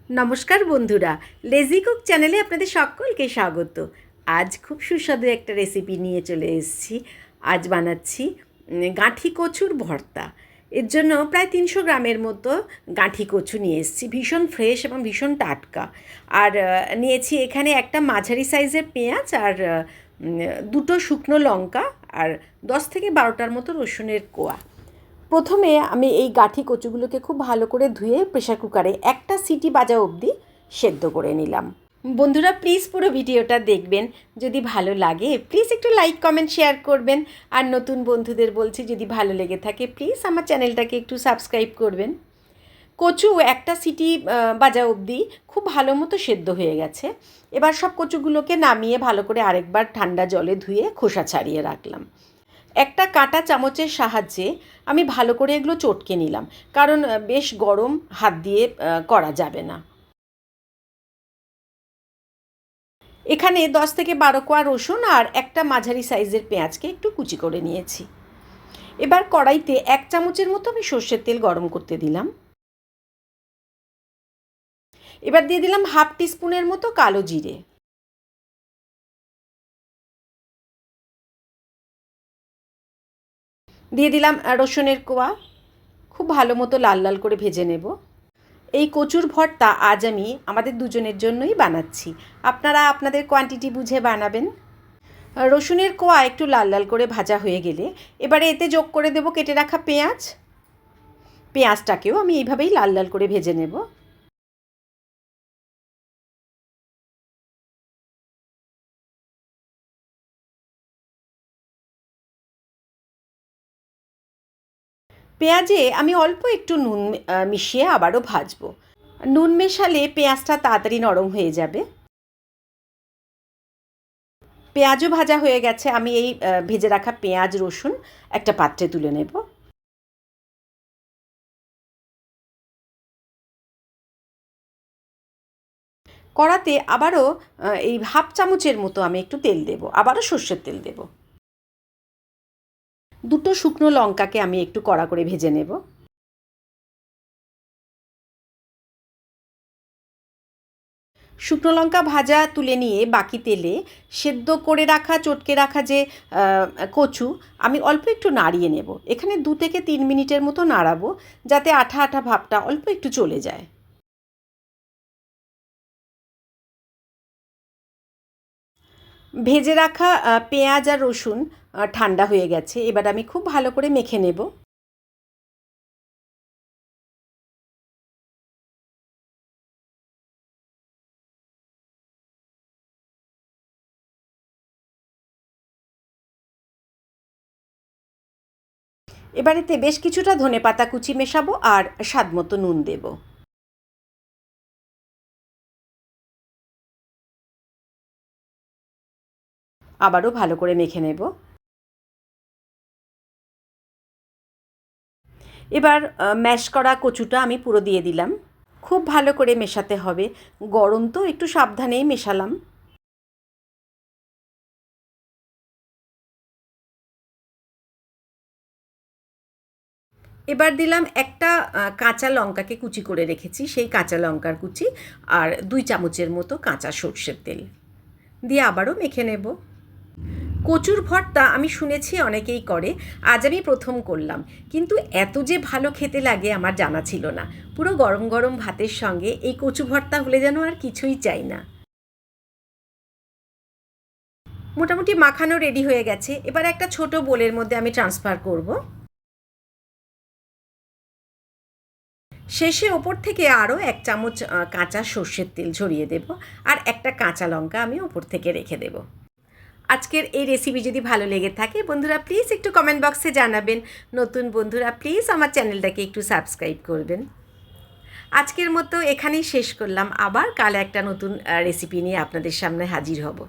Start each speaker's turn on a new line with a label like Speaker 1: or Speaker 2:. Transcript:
Speaker 1: নমস্কার বন্ধুরা, lazy cook চ্যানেলে আপনাদের সকলকে স্বাগত। আজ খুব সুস্বাদু একটা রেসিপি নিয়ে চলে এসেছি। আজ বানাচ্ছি গাঁঠি কচুর ভর্তা। এর জন্য প্রায় 300 গ্রামের মতো গাঁঠি কচু নিয়ে এসেছি, ভীষণ ফ্রেশ এবং ভীষণ টাটকা। আর নিয়েছি এখানে একটা মাঝারি সাইজের পেঁয়াজ আর দুটো শুকনো লঙ্কা আর 10 থেকে 12টার মতো রসুনের কোয়া। প্রথমে আমি এই গাঁঠি কচুগুলোকে খুব ভালো করে ধুয়ে প্রেশার কুকারে একটা সিটি বাজা অবধি সেদ্ধ করে নিলাম। বন্ধুরা প্লিজ পুরো ভিডিওটা দেখবেন, যদি ভালো লাগে প্লিজ একটু লাইক কমেন্ট শেয়ার করবেন। আর নতুন বন্ধুদের বলছি, যদি ভালো লেগে থাকে প্লিজ আমার চ্যানেলটাকে একটু সাবস্ক্রাইব করবেন। কচু একটা সিটি বাজা অবধি খুব ভালো মতো সেদ্ধ হয়ে গেছে। এবার সব কচুগুলোকে নামিয়ে ভালো করে আরেকবার ঠান্ডা জলে ধুয়ে খোসা ছাড়িয়ে রাখলাম। একটা কাঁটা চামচের সাহায্যে আমি ভালো করে এগুলো চটকে নিলাম, কারণ বেশ গরম, হাত দিয়ে করা যাবে না। এখানে 10 থেকে 12 কোয়া রসুন আর একটা মাঝারি সাইজের পেঁয়াজকে একটু কুচি করে নিয়েছি। এবার কড়াইতে 1 চামচের মতো আমি সর্ষের তেল গরম করতে দিলাম। এবার দিয়ে দিলাম হাফ টিস্পুনের মতো কালো জিরে। দিয়ে দিলাম রসুনের কোয়া। খুব ভালো মতো লাল লাল করে ভেজে নেব। এই কচুর ভর্তা আজ আমি আমাদের দুজনের জন্যই বানাচ্ছি, আপনারা আপনাদের কোয়ান্টিটি বুঝে বানাবেন। রসুনের কোয়া একটু লাল লাল করে ভাজা হয়ে গেলে এবারে এতে যোগ করে দেব কেটে রাখা পেঁয়াজ। পেঁয়াজটাকেও আমি এইভাবেই লাল লাল করে ভেজে নেব। পেঁয়াজে আমি অল্প একটু নুন মিশিয়ে আবারও ভাজবো। নুন মেশালে পেঁয়াজটা তাড়াতাড়ি নরম হয়ে যাবে। পেঁয়াজও ভাজা হয়ে গেছে, আমি এই ভেজে রাখা পেঁয়াজ রসুন একটা পাত্রে তুলে নেব। কড়াতে আবারও এই হাফ চামচের মতো আমি একটু তেল দেব, আবারও সর্ষের তেল দেব। দুটো শুকনো লঙ্কাকে আমি একটু কড়া করে ভেজে নেব। শুকনো লঙ্কা ভাজা তুলে নিয়ে বাকি তেলে সেদ্ধ করে রাখা, চটকে রাখা যে কচু আমি অল্প একটু নাড়িয়ে নেব। এখানে 2 থেকে 3 মিনিটের মতো নাড়াবো, যাতে আঠা আঠা ভাবটা অল্প একটু চলে যায়। ভেজে রাখা পেঁয়াজ আর রসুন ঠান্ডা হয়ে গেছে। এবার আমি খুব ভালো করে মেখে নেব। এবারেতে বেশ কিছুটা ধনেপাতা কুচি মেশাবো আর স্বাদ মতো নুন দেব। আবারও ভালো করে মেখে নেব। এবার ম্যাশ করা কচুটা আমি পুরো দিয়ে দিলাম। খুব ভালো করে মেশাতে হবে, গরম তো একটু সাবধানেই মেশালাম। এবার দিলাম একটা কাঁচা লঙ্কাকে কুচি করে রেখেছি, সেই কাঁচা লঙ্কার কুচি আর 2 চামচের মতো কাঁচা সর্ষের তেল দিয়ে আবারও মেখে নেব। কচুর ভর্তা আমি শুনেছি অনেকেই করে, আজ আমি প্রথম করলাম, কিন্তু এত যে ভালো খেতে লাগে আমার জানা ছিল না। পুরো গরম গরম ভাতের সঙ্গে এই কচু ভর্তা হলে যেন আর কিছুই চাই না। মোটামুটি মাখানো রেডি হয়ে গেছে। এবার একটা ছোট বোলের মধ্যে আমি ট্রান্সফার করব। শেষে ওপর থেকে আরও 1 চামচ কাঁচা সর্ষের তেল ছড়িয়ে দেব, আর একটা কাঁচা লঙ্কা আমি ওপর থেকে রেখে দেব। আজকের এই রেসিপি যদি ভালো লেগে থাকে বন্ধুরা প্লিজ একটু কমেন্ট বক্সে জানাবেন। নতুন বন্ধুরা প্লিজ আমার চ্যানেলটাকে একটু সাবস্ক্রাইব করবেন। আজকের মতো এখানেই শেষ করলাম, আবার কাল একটা নতুন রেসিপি নিয়ে আপনাদের সামনে হাজির হব।